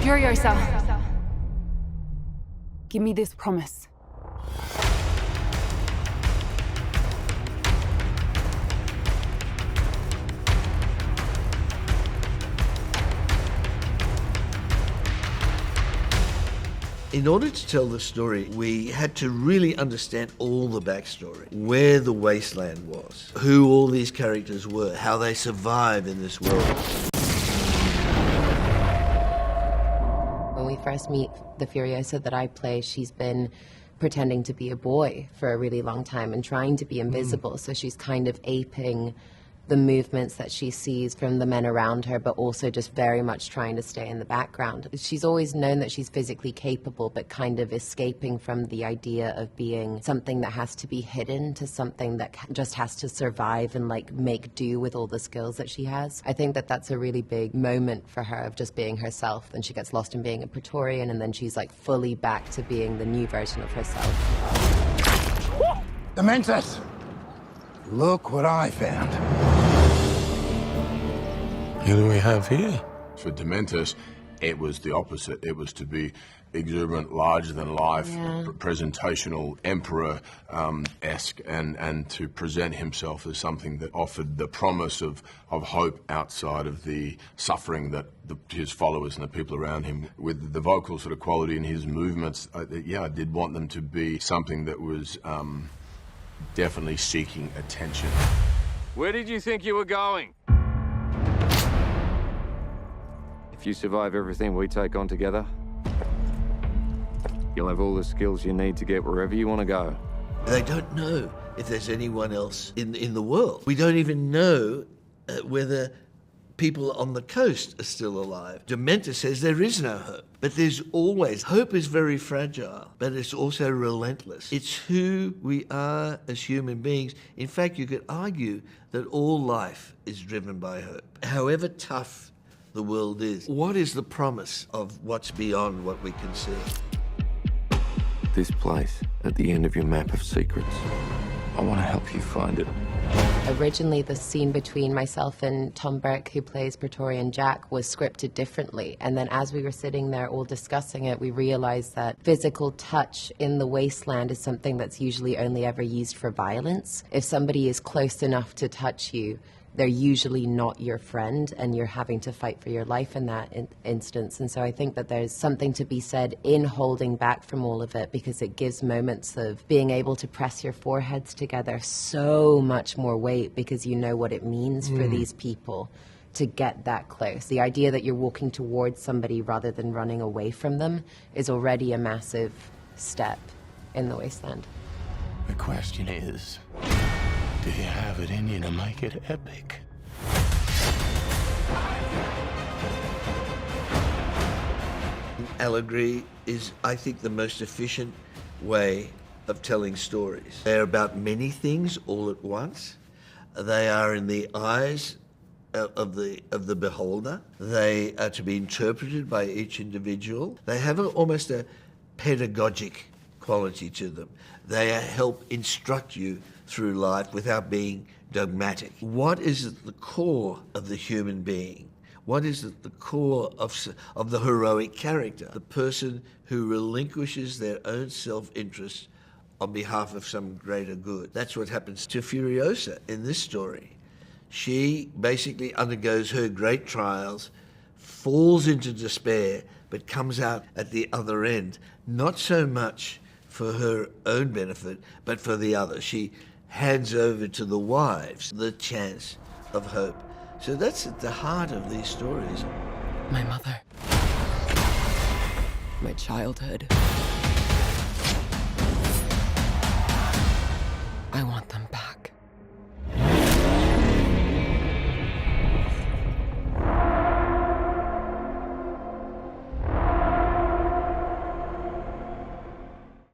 Furiosa. Give me this promise. In order to tell the story, we had to really understand all the backstory, where the wasteland was, who all these characters were, how they survive in this world. When we first meet the Furiosa that I play, she's been pretending to be a boy for a really long time and trying to be invisible, so she's kind of aping the movements that she sees from the men around her, but also just very much trying to stay in the background. She's always known that she's physically capable, but kind of escaping from the idea of being something that has to be hidden to something that just has to survive and like make do with all the skills that she has. I think that that's a really big moment for her of just being herself. Then she gets lost in being a Praetorian, and then she's like fully back to being the new version of herself. Dementors! Look what I found. Who do we have here? For Dementors, it was the opposite. It was to be exuberant, larger than life, presentational, emperor-esque, and to present himself as something that offered the promise of hope outside of the suffering that his followers and the people around him, with the vocal sort of quality in his movements. I did want them to be something that was definitely seeking attention. Where did you think you were going? If you survive everything we take on together, you'll have all the skills you need to get wherever you want to go. They don't know if there's anyone else in the world. We don't even know whether people on the coast are still alive. Dementor says there is no hope, but there's always. Hope is very fragile, but it's also relentless. It's who we are as human beings. In fact, you could argue that all life is driven by hope. However tough the world is, what is the promise of what's beyond what we can see? This place, at the end of your map of secrets, I want to help you find it. Originally, the scene between myself and Tom Burke, who plays Praetorian Jack, was scripted differently. And then as we were sitting there all discussing it, we realized that physical touch in the wasteland is something that's usually only ever used for violence. If somebody is close enough to touch you, they're usually not your friend, and you're having to fight for your life in that instance. And so I think that there's something to be said in holding back from all of it, because it gives moments of being able to press your foreheads together so much more weight, because you know what it means for these people to get that close. The idea that you're walking towards somebody rather than running away from them is already a massive step in the wasteland. The question is, do you have it in you to make it epic? Allegory is, I think, the most efficient way of telling stories. They're about many things all at once. They are in the eyes of the beholder. They are to be interpreted by each individual. They have almost a pedagogic quality to them. They help instruct you through life without being dogmatic. What is at the core of the human being? What is at the core of the heroic character? The person who relinquishes their own self-interest on behalf of some greater good. That's what happens to Furiosa in this story. She basically undergoes her great trials, falls into despair, but comes out at the other end, not so much for her own benefit, but for the other. She hands over to the wives the chance of hope. So that's at the heart of these stories. My mother. My childhood.